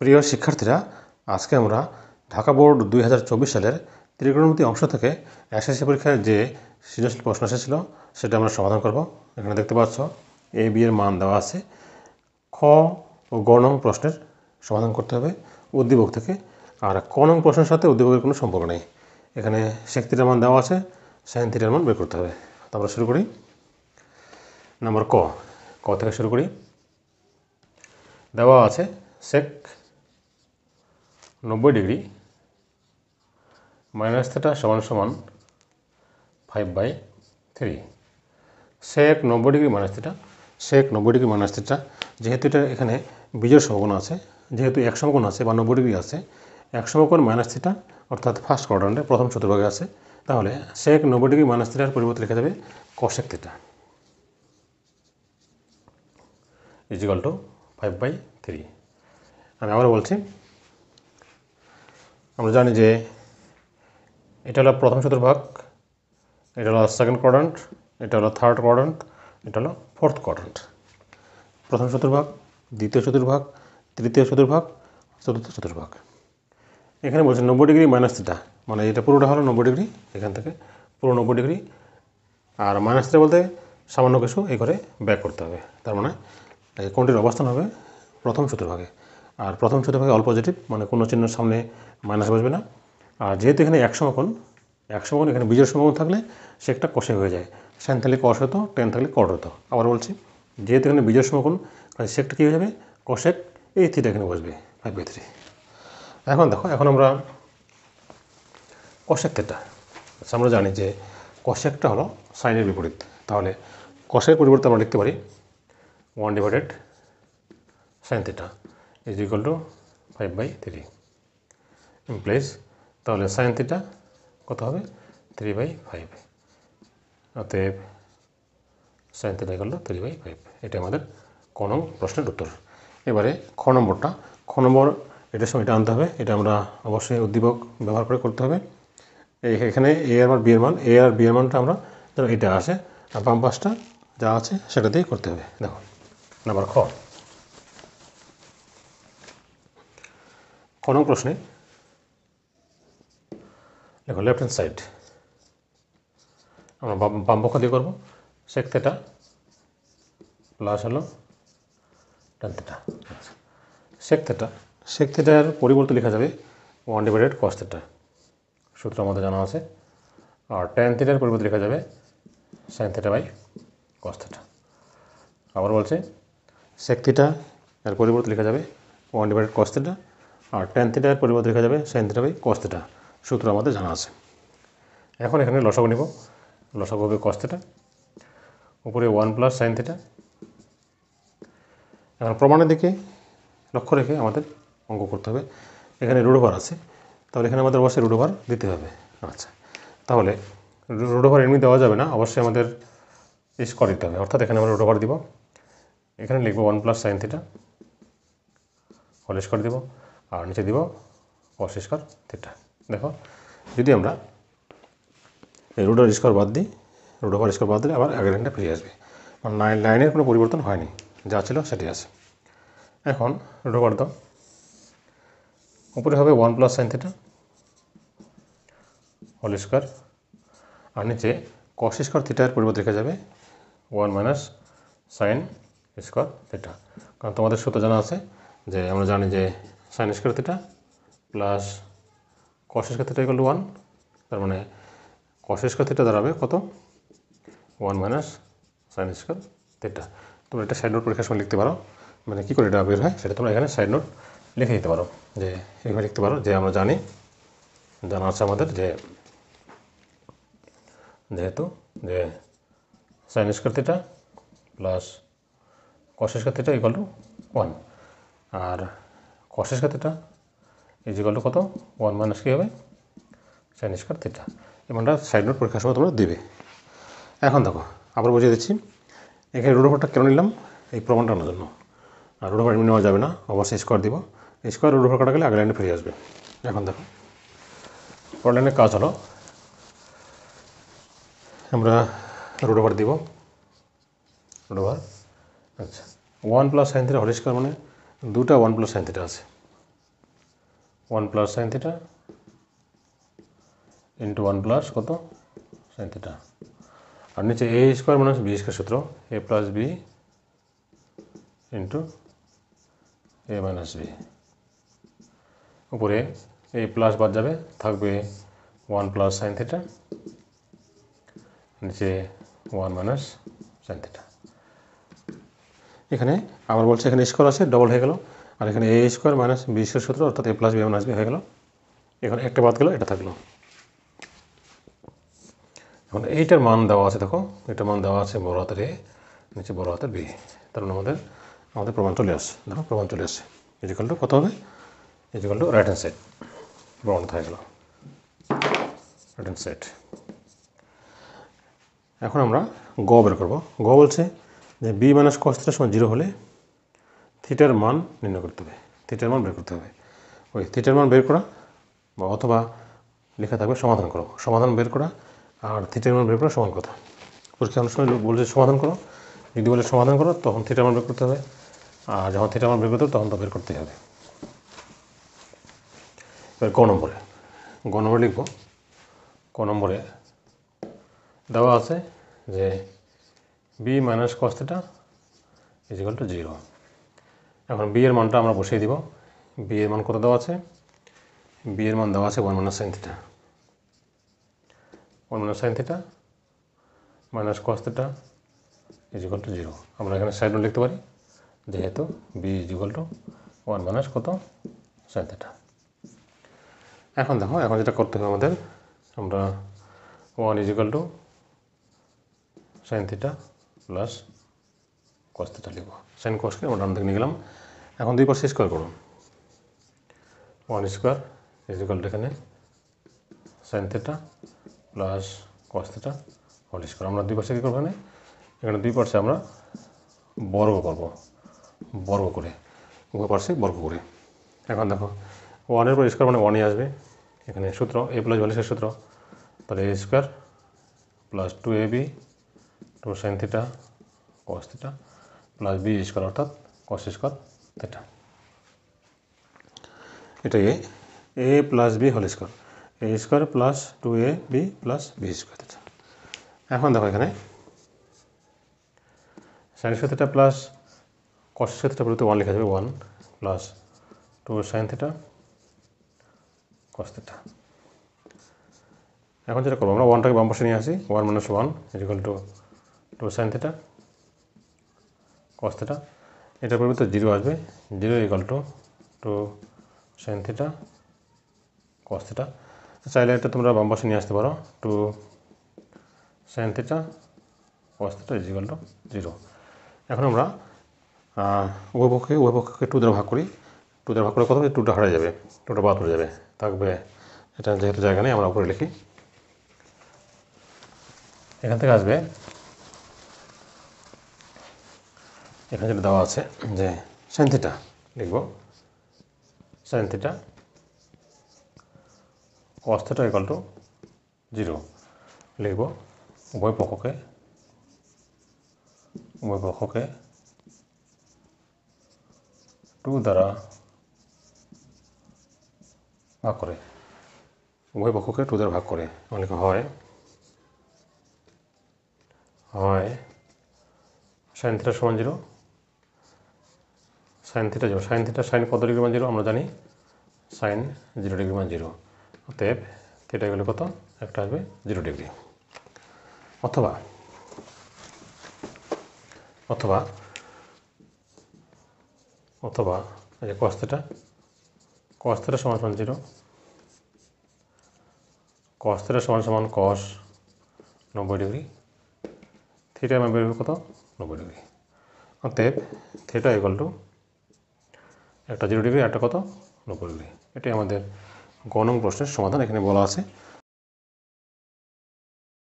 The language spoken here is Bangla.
প্রিয় শিক্ষার্থীরা, আজকে আমরা ঢাকা বোর্ড 2024 সালের ত্রিকোণমিতি অংশ থেকে এসএসসি পরীক্ষায় যে সৃজনশীল প্রশ্ন এসেছিল সেটা আমরা সমাধান করব। এখানে দেখতে পাচ্ছ এ বি এর মান দেওয়া আছে। খ ও গ নং প্রশ্নের সমাধান করতে হবে উদ্দীপক থেকে, আর ক নং প্রশ্নের সাথে উদ্দীপকের কোনো সম্পর্ক নেই। এখানে সেক থিটার মান দেওয়া আছে, সাইন থিটার মান বের করতে হবে। তো আমরা শুরু করি। নাম্বার ক থেকে শুরু করি। দেওয়া আছে সেক 90 ডিগ্রি মাইনাস থিটা সমান সমান 5/3। সেক 90 ডিগ্রি মাইনাস থিটা, সেক 90 ডিগ্রি মাইনাস থিটা, যেহেতু এটা এখানে বীজের সমকোণ আছে, যেহেতু এক সমকোণ আছে বা 90 ডিগ্রি আছে, এক সমকোণ মাইনাস থিটা অর্থাৎ ফার্স্ট কোয়াড্রান্টে প্রথম চতুর্ভাগে আছে, তাহলে সেক 90 ডিগ্রি মাইনাস থিটার পরিবর্তে লেখা যাবে কসেক থিটা ইজিক্যাল টু 5/3। আমি আবার বলছি, আমরা জানি যে এটা হলো প্রথম চতুর্ভাগ, এটা হলো সেকেন্ড কোয়াড্রান্ট, এটা হলো থার্ড কোয়াড্রান্ট, এটা হলো ফোর্থ কোয়াড্রান্ট। প্রথম চতুর্ভাগ, দ্বিতীয় চতুর্ভাগ, তৃতীয় চতুর্ভাগ, চতুর্থ চতুর্ভাগ। এখানে বলছে 90 ডিগ্রি মাইনাস থিটা, মানে এটা পুরোটা হলো 90 ডিগ্রি, এখান থেকে পুরো 90 ডিগ্রি, আর মাইনাস থিটা বলতে সামান্য কিছু এই করে ব্যাক করতে হবে। তার মানে এই কোণটির অবস্থান হবে প্রথম চতুর্ভাগে, আর প্রথম চতুর্ভাগে অল পজিটিভ, মানে কোনো চিহ্নের সামনে মাইনাস বসবে না। আর যেহেতু এখানে এক সমকোণ এখানে বীজের সমকোণ থাকলে সেকটা কষে হয়ে যায়, সাইন থাকলে কষ হতো, টেন থাকলে কট হতো। আবার বলছি, যেহেতু এখানে বীজের সমকোণ সেকটা কী হয়ে যাবে, কষেক এই থিটা এখানে বসবে 5/3। এখন দেখো, এখন আমরা কষেক থিটা, আমরা জানি যে কষেকটা হলো সাইনের বিপরীত, তাহলে কষের পরিবর্তে আমরা লিখতে পারি 1/sin theta is equal two 5/3 implies, তাহলে সাইন থিটা কত হবে 3/5, অতএব সাইন থিটা ইকুয়াল টু 3/5। এটা আমাদের ক নং প্রশ্নের উত্তর। এবারে খ নম্বরটা, এটার সময় এটা আনতে হবে, এটা আমরা অবশ্যই উদ্দীপক ব্যবহার করে করতে হবে। এখানে এ আর বি এর মান, এ আর বি এর মানটা আমরা ধরো এটা আসে, আর বাম পাশটা যা আছে সেটা দিয়ে করতে হবে। দেখো নাম্বার খ নং প্রশ্নে দেখো লেফট হ্যান্ড সাইড আমরা বাম পক্ষ দিয়ে করবো। সেক থিটা প্লাস হলো ট্যান থিটা। সেক থিটার পরিবর্তে লেখা যাবে 1/cos থিটা, সূত্র আমাদের জানা আছে। আর ট্যান থিটার পরিবর্তে লেখা যাবে sine theta by cos theta. আবার বলছে, সেক থিটা এর পরিবর্তে লেখা যাবে 1/cos থিটা, আর ট্যান থিটার পরিবর্তে লেখা যাবে sine theta by cos theta, সূত্র আমাদের জানা আছে। এখন এখানে লসাগু নিব, লসাগু হবে কস থিটা, উপরে 1+sin থিটা। এখন প্রমাণের দিকে লক্ষ্য রেখে আমাদের অঙ্ক করতে হবে। এখানে রুট ওভার আছে, তাহলে এখানে আমাদের অবশ্যই রুট ওভার দিতে হবে। আচ্ছা, তাহলে রুট ওভার এমনি দেওয়া যাবে না, অবশ্যই আমাদের স্কোয়ার দিতে হবে, অর্থাৎ এখানে আমরা রুট ওভার দিব। এখানে লিখবো 1+sin থিটা হোল স্কোয়ার দিব, আর নিচে দিব কস স্কোয়ার থিটা। দেখো, যদি আমরা এই রুট ওভার স্কোয়ার বাদ দিই, রুট ওভার স্কোয়ার বাদ দিলে আবার আগের লাইনটা ফিরে আসবে, মানে লাইনের কোনো পরিবর্তন হয়নি, যা ছিল সেটাই আছে। এখন রুট ওভার দাও, উপরে হবে 1+sin থিটা হোল স্কোয়ার, আর নিচে কস স্কোয়ার থিটার পরিবর্তে লেখা যাবে 1 - sin থিটা। কারণ তোমাদের সূত্র জানা আছে যে আমরা জানি যে sin square theta plus cos square theta equal to 1, তার মানে কস স্কোয়ার থিটা দাঁড়াবে কত 1 - sin স্কোয়ার থিটা। তোমরা এটা সাইড নোট পরীক্ষার সময় লিখতে পারো, মানে কী করে এটা বের হয় সেটা তোমরা এখানে সাইড নোট লিখে দিতে পারো, যে এইভাবে লিখতে পারো যে আমরা জানি, জানা আছে আমাদের যে যেহেতু যে sin square theta plus cos square theta equal to 1, আর cos square theta is equal to কত 1 - কী হবে sin স্কোয়ার থিটা। এমনটা সাইড নোট পরীক্ষার সময় তোমরা দেবে। এখন দেখো, আবার বুঝিয়ে দিচ্ছি, এখানে রুট ওভারটা কেন নিলাম, এই প্রমাণটা আনার জন্য। আর রুট ওভার এমনি নেওয়া যাবে না, অবশ্যই স্কোয়ার দিব, স্কোয়ার রুট ওভার কাটা গেলে আগের লাইনে ফিরে আসবে। এখন দেখো, পরের লাইনের কাজ হলো আমরা রুট ওভার দিব, রুট ওভার। আচ্ছা, 1+sin থিটা হোল স্কোয়ার, মানে দুটা 1+sin থিটা আছে, 1 plus sine theta into 1 plus কত সাইন থিটা, আর নিচে এ স্কোয়ার মাইনাস বি স্কোয়ার সূত্র এ প্লাস বি ইন্টু এ মাইনাস বি, উপরে এ প্লাস বাদ যাবে, থাকবে 1 প্লাস সাইন থিটা, নিচে 1 মাইনাস সাইন থিটা। এখানে আবার বলছে এখানে স্কোয়ার আছে, ডবল হয়ে গেল, আর এখানে এ স্কোয়ার মাইনাস বি স্কোয়ার সূত্র অর্থাৎ এ প্লাস বি মাইনাস বি হয়ে গেল। এখানে একটা বাদ গেল, এটা থাকলো। এখন এইটার মান দেওয়া আছে, দেখো এটার মান দেওয়া আছে বড় হাতের এ, নিচে বড় হাতের বি, তার মানে আমাদের প্রমাণ চলে আসছে। দেখো প্রমাণ চলে আসছে, ইজিক্যাল টু কত হবে, equal to right hand side প্রমাণ হয়ে গেল, রাইট হ্যান্ড সাইড। এখন আমরা গ বের করবো। গ বলছে যে বি মাইনাস কস থিটা সমান 0 হলে থিটার মান নির্ণয় করতে হবে, থিটার মান বের করতে হবে। ওই থিটার মান বের করা বা অথবা লেখা থাকবে সমাধান করো, সমাধান বের করা আর থিটার মান বের করা সমান কথা। পরীক্ষা অনেক সময় বলছে সমাধান করো, যদি বলে সমাধান করো তখন থিটার মান বের করতে হবে, আর যখন থিটার মান বের করতে হবে তখন তো বের করতেই হবে। এবার গ নম্বরে লিখব। ক নম্বরে দেওয়া আছে যে B minus cos theta equal to 0। এখন বি এর মানটা আমরা বসিয়ে দিব। বি এর মান কত দেওয়া আছে, বি এর মান দেওয়া আছে 1 minus sine theta, 1 minus sine theta minus cos theta equal to 0। আমরা এখানে সাইড নোট লিখতে পারি, যেহেতু বি ইজিক্যাল টু 1 মাইনাস কত সাইন থিটা। এখন দেখো, এখন যেটা করতে হবে আমাদের, আমরা 1 equal to sine theta plus cos theta লিখব। সাইন কসকে আমরা ডান থেকে নিয়ে গেলাম। এখন দুই পাশে স্কোয়ার করুন, 1 স্কোয়ার ইজিক্যাল টু এখানে sine theta plus cos theta whole square. আমরা দুই পাশে কী করবো, এখানে দুই পাশে আমরা বর্গ করব, বর্গ করে উভয় পাশে বর্গ করে। এখন দেখো 1 এর পর স্কোয়ার মানে 1ই আসবে, এখানে সূত্র এ প্লাস ভ্যালুসের সূত্র, তাহলে A square plus 2ab 2 sine theta cos theta plus B square অর্থাৎ কস স্কোয়ার থিটা। এটা A plus B whole square, A square plus 2ab plus B square theta. এখন দেখো এখানে sine square theta plus cos square theta বলতে 1 লেখা যাবে, 1 plus 2 sine theta cos theta. এখন যেটা করবো, আমরা 1টাকে বাম পাশে নিয়ে আসি, 1 minus 1 equal to 2 sine theta cos theta. এটার পরিবর্তে 0 আসবে, 0 equal to 2 sine theta cos theta. চাইলে এটা তোমরা বাম পাশে নিয়ে আসতে পারো, 2 sine theta cos theta equal to 0। এখন আমরা উভয় পক্ষকে 2 দ্বারা ভাগ করি। 2 দ্বারা ভাগ করে কত হবে, 2টা হারিয়ে যাবে, 2টা বাদ পড়ে যাবে, থাকবে এটা যেহেতু জায়গা নেই আমরা উপরে লিখি। এখান থেকে আসবে, এখানে যেটা দেওয়া আছে যে সাইন থিটা লিখব, sign theta cos theta equal two 0 লিখব। উভয় পক্ষকে 2 দ্বারা ভাগ করে, উভয় পক্ষকে 2 দ্বারা ভাগ করে লেখা হয় সাইন থিটা সমান 0, sine theta 0, sine theta sine কত ডিগ্রি মান 0 আমরা জানি, সাইন 0 ডিগ্রি মান 0, অতএব থিটা গেলে কত, একটা আসবে 0 ডিগ্রি। অথবা অথবা অথবা এই যে কস থিটা সমান 0, কস থিটা সমান কস 90 ডিগ্রি, থিটা মান বের হবে কত 90 ডিগ্রি। অতএব থিটা ইকুয়াল টু একটা 0 ডিগ্রি, একটা কত 90 ডিগ্রি। এটাই আমাদের গ নং প্রশ্নের সমাধান। এখানে বলা আছে